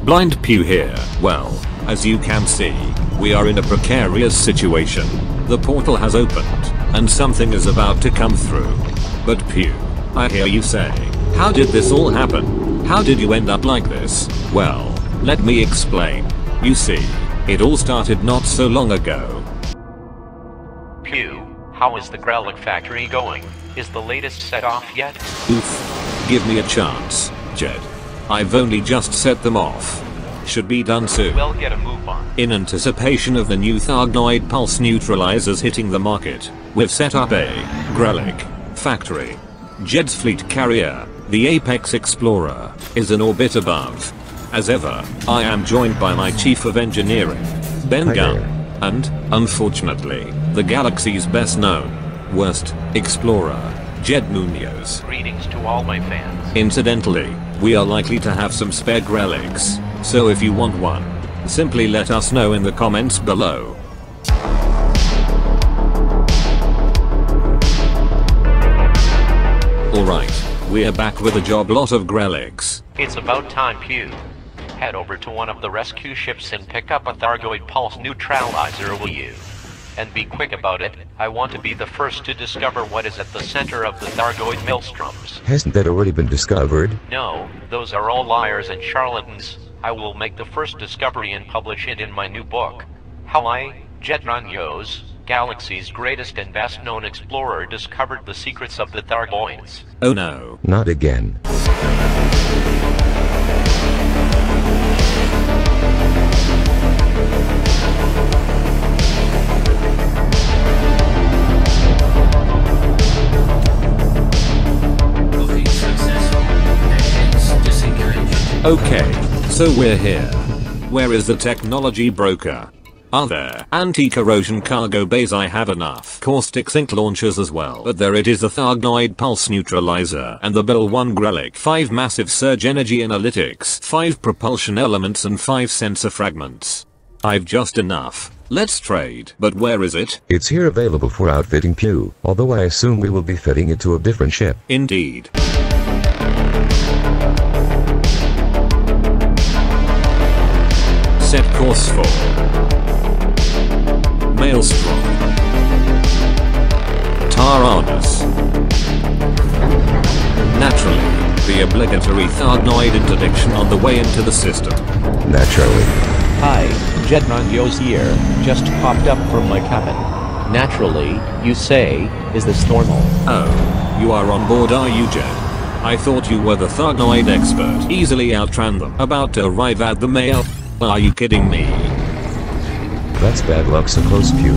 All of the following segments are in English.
Blind Pew here. Well, as you can see, we are in a precarious situation. The portal has opened, and something is about to come through. But Pew, I hear you say, how did this all happen? How did you end up like this? Well, let me explain. You see, it all started not so long ago. Pew, how is the Grelic factory going? Is the latest set off yet? Oof. Give me a chance, Jed. I've only just set them off. Should be done soon. Well, get a move on. In anticipation of the new Thargoid pulse neutralizers hitting the market, we've set up a Grelic factory. Jed's fleet carrier, the Apex Explorer, is in orbit above. As ever, I am joined by my chief of engineering, Ben Gunn, and, unfortunately, the galaxy's best known, worst, explorer, Jed Munoz. Greetings to all my fans. Incidentally, we are likely to have some spare Grelics, so if you want one, simply let us know in the comments below. Alright, we're back with a job lot of Grelics. It's about time, Pew. Head over to one of the rescue ships and pick up a Thargoid pulse neutralizer, will you? And be quick about it. I want to be the first to discover what is at the center of the Thargoid maelstroms. Hasn't that already been discovered? No, those are all liars and charlatans. I will make the first discovery and publish it in my new book. How I, Jed Munoz, Galaxy's greatest and best known explorer, discovered the secrets of the Thargoids. Oh no. Not again. Okay, so we're here. Where is the technology broker? Are there anti-corrosion cargo bays? I have enough caustic zinc launchers as well, but there it is, the Thargoid pulse neutralizer and the Bill 1 Grelic, 5 massive surge energy analytics, 5 propulsion elements and 5 sensor fragments. I've just enough. Let's trade. But where is it? It's here, available for outfitting, Pew, although I assume we will be fitting it to a different ship. Indeed. Set course for Maelstrom, Taranis. Naturally, the obligatory Thargoid interdiction on the way into the system. Naturally. Hi, Jed Munoz here, just popped up from my cabin. Naturally, you say, is this normal? Oh, you are on board, are you, Jed? I thought you were the Thargoid expert, easily outran them, about to arrive at the mail. Are you kidding me? That's bad luck, so close, Pew.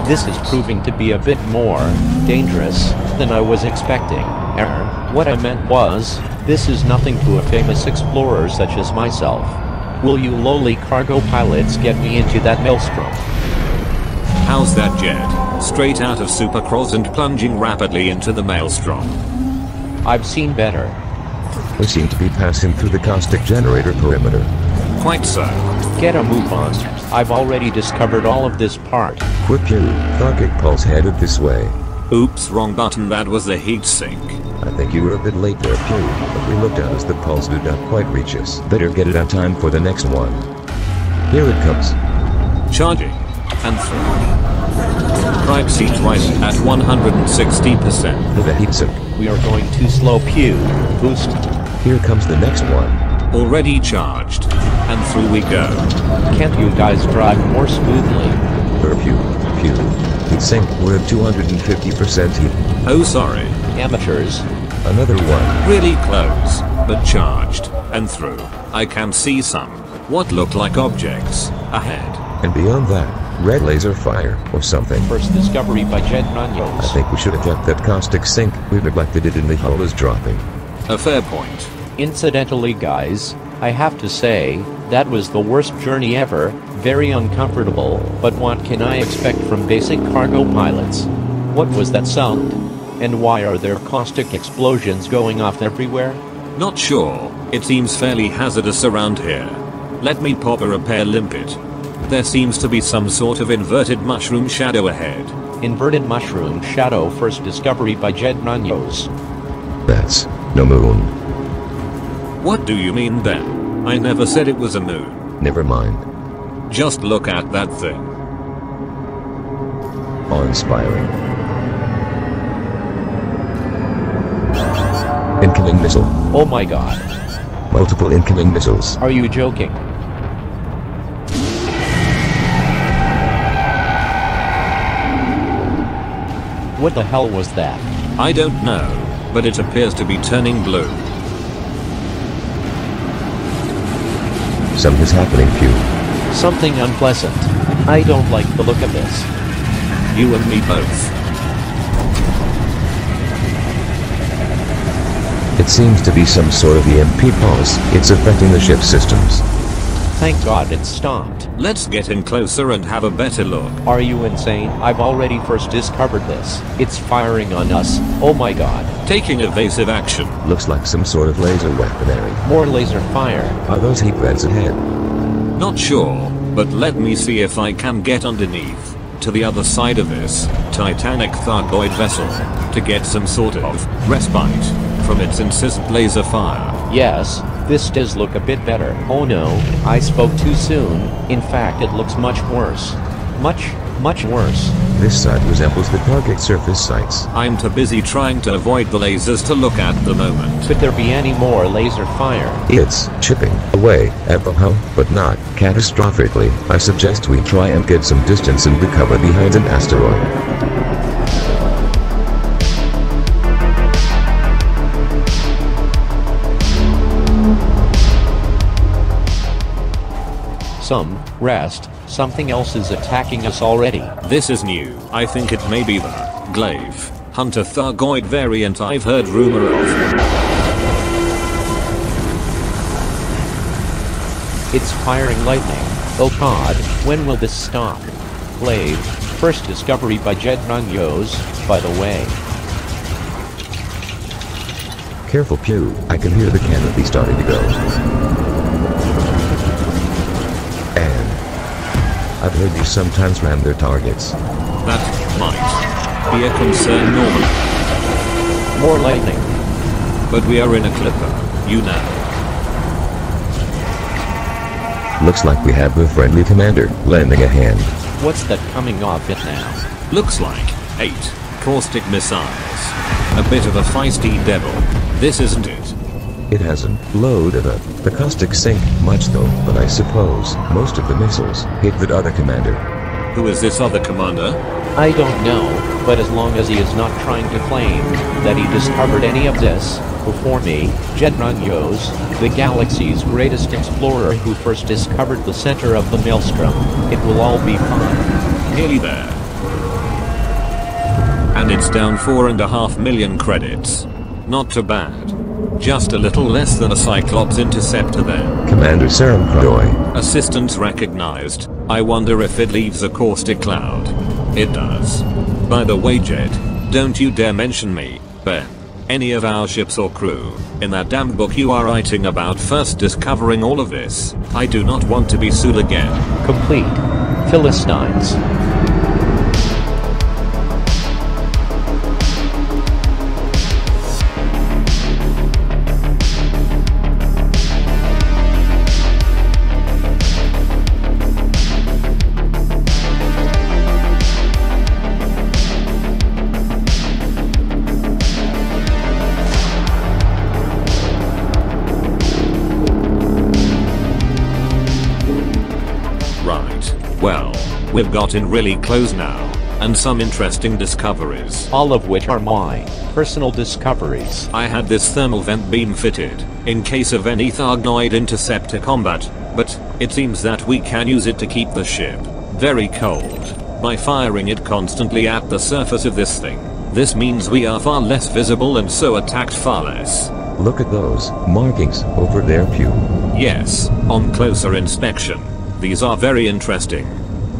This is proving to be a bit more dangerous than I was expecting. Error. What I meant was, this is nothing to a famous explorer such as myself. Will you lowly cargo pilots get me into that maelstrom? How's that, Jed? Straight out of Supercross and plunging rapidly into the maelstrom. I've seen better. We seem to be passing through the caustic generator perimeter. Quite so. Get a move on. I've already discovered all of this part. Quick, Pew. Thargoid pulse headed this way. Oops, wrong button, that was the heat sink. I think you were a bit late there, Pew, but we looked out as the pulse did not quite reach us. Better get it on time for the next one. Here it comes. Charging. And through. Drive seat right at 160%. With a heatsink. We are going too slow, Pew. Boost. Here comes the next one. Already charged. And through we go. Can't you guys drive more smoothly? Pew. Heatsink, we're at 250% heat. Oh, sorry. Amateurs. Another one. Really close, but charged. And through. I can see some what look like objects ahead. And beyond that, red laser fire or something. First discovery by Jed Munoz. I think we should have kept that caustic sink. We neglected it and the hull is dropping. A fair point. Incidentally, guys, I have to say, that was the worst journey ever, very uncomfortable, but what can I expect from basic cargo pilots? What was that sound? And why are there caustic explosions going off everywhere? Not sure. It seems fairly hazardous around here. Let me pop a repair limpet. There seems to be some sort of inverted mushroom shadow ahead. Inverted mushroom shadow, first discovery by Jed Munoz. That's no moon. What do you mean then? I never said it was a moon. Never mind. Just look at that thing. Awe-inspiring. Incoming missile. Oh my god. Multiple incoming missiles. Are you joking? What the hell was that? I don't know, but it appears to be turning blue. Something's happening, Pew. Something unpleasant. I don't like the look of this. You and me both. It seems to be some sort of EMP pulse. It's affecting the ship systems. Thank God it stopped. Let's get in closer and have a better look. Are you insane? I've already first discovered this. It's firing on us. Oh my god. Taking evasive action. Looks like some sort of laser weaponry. More laser fire. Are those heat beds ahead? Not sure, but let me see if I can get underneath, to the other side of this titanic Thargoid vessel, to get some sort of respite from its incessant laser fire. Yes, this does look a bit better. Oh no, I spoke too soon. In fact, it looks much worse. Much worse. This side resembles the target surface sites. I'm too busy trying to avoid the lasers to look at the moment. Could there be any more laser fire? It's chipping away at the hull, but not catastrophically. I suggest we try and get some distance and recover behind an asteroid. Rest, something else is attacking us already. This is new. I think it may be the Glaive Hunter Thargoid variant I've heard rumor of. It's firing lightning. Oh god, when will this stop? Glaive, first discovery by Jedran Yos, by the way. Careful, Pew. I can hear the canopy starting to go. I've heard these sometimes ram their targets. That might be a concern normally. More lightning. But we are in a clipper, you know. Looks like we have a friendly commander lending a hand. What's that coming off it now? Looks like 8 caustic missiles. A bit of a feisty devil. This isn't it. It hasn't loaded up the caustic sink much though, but I suppose most of the missiles hit that other commander. Who is this other commander? I don't know, but as long as he is not trying to claim that he discovered any of this before me, Jedran Yos, the galaxy's greatest explorer who first discovered the center of the maelstrom, it will all be fine. Nearly there. And it's down 4.5 million credits. Not too bad. Just a little less than a Cyclops interceptor then. Commander Serum Croy. Assistance recognized. I wonder if it leaves a caustic cloud. It does. By the way, Jed, don't you dare mention me, Ben, any of our ships or crew, in that damn book you are writing about first discovering all of this. I do not want to be sued again. Complete. Philistines. Well, we've gotten really close now, and some interesting discoveries. All of which are my personal discoveries. I had this thermal vent beam fitted, in case of any Thargoid interceptor combat, but it seems that we can use it to keep the ship very cold, by firing it constantly at the surface of this thing. This means we are far less visible and so attacked far less. Look at those markings over there, Pew. Yes, on closer inspection. These are very interesting.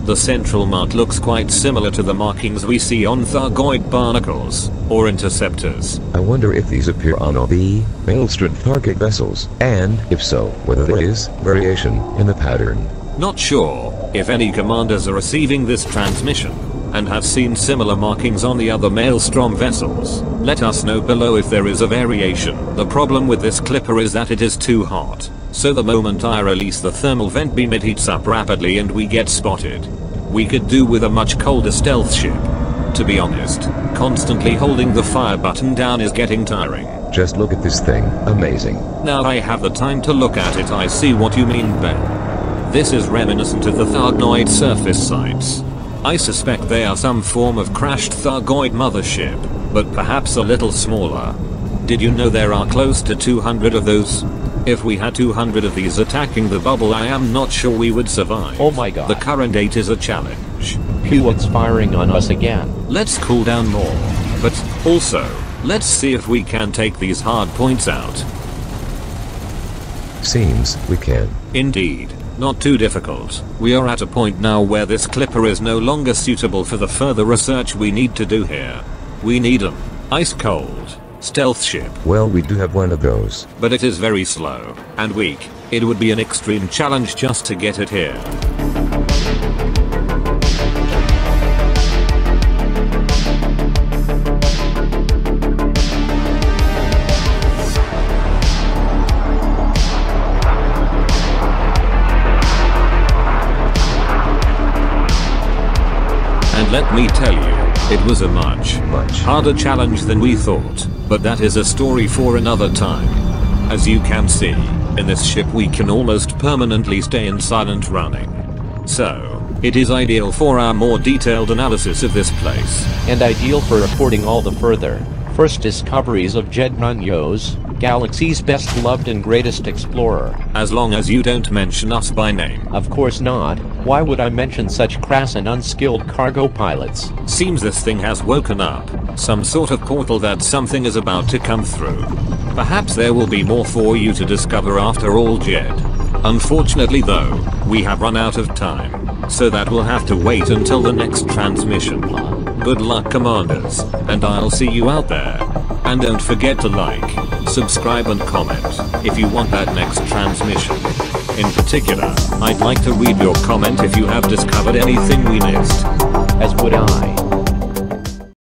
The central mark looks quite similar to the markings we see on Thargoid barnacles, or interceptors. I wonder if these appear on all the maelstrom target vessels, and, if so, whether there is variation in the pattern. Not sure if any commanders are receiving this transmission, and have seen similar markings on the other Maelstrom vessels. Let us know below if there is a variation. The problem with this clipper is that it is too hot, so the moment I release the thermal vent beam it heats up rapidly and we get spotted. We could do with a much colder stealth ship. To be honest, constantly holding the fire button down is getting tiring. Just look at this thing, amazing. Now I have the time to look at it. I see what you mean, Ben. This is reminiscent of the Thargoid surface sites. I suspect they are some form of crashed Thargoid mothership, but perhaps a little smaller. Did you know there are close to 200 of those? If we had 200 of these attacking the bubble, I am not sure we would survive. Oh my god. The current date is a challenge. Pewat's firing on us again. Let's cool down more. But also, let's see if we can take these hard points out. Seems we can. Indeed. Not too difficult. We are at a point now where this clipper is no longer suitable for the further research we need to do here. We need an ice cold stealth ship. Well, we do have one of those. But it is very slow and weak. It would be an extreme challenge just to get it here. And let me tell you, it was a much harder challenge than we thought, but that is a story for another time. As you can see, in this ship we can almost permanently stay in silent running. So, it is ideal for our more detailed analysis of this place. And ideal for reporting all the further first discoveries of Jedran Yos, Galaxy's best loved and greatest explorer. As long as you don't mention us by name. Of course not. Why would I mention such crass and unskilled cargo pilots? Seems this thing has woken up. Some sort of portal that something is about to come through. Perhaps there will be more for you to discover after all, Jed. Unfortunately though, we have run out of time, so that will have to wait until the next transmission. Good luck, commanders, and I'll see you out there. And don't forget to like, subscribe and comment if you want that next transmission. In particular, I'd like to read your comment if you have discovered anything we missed. As would I.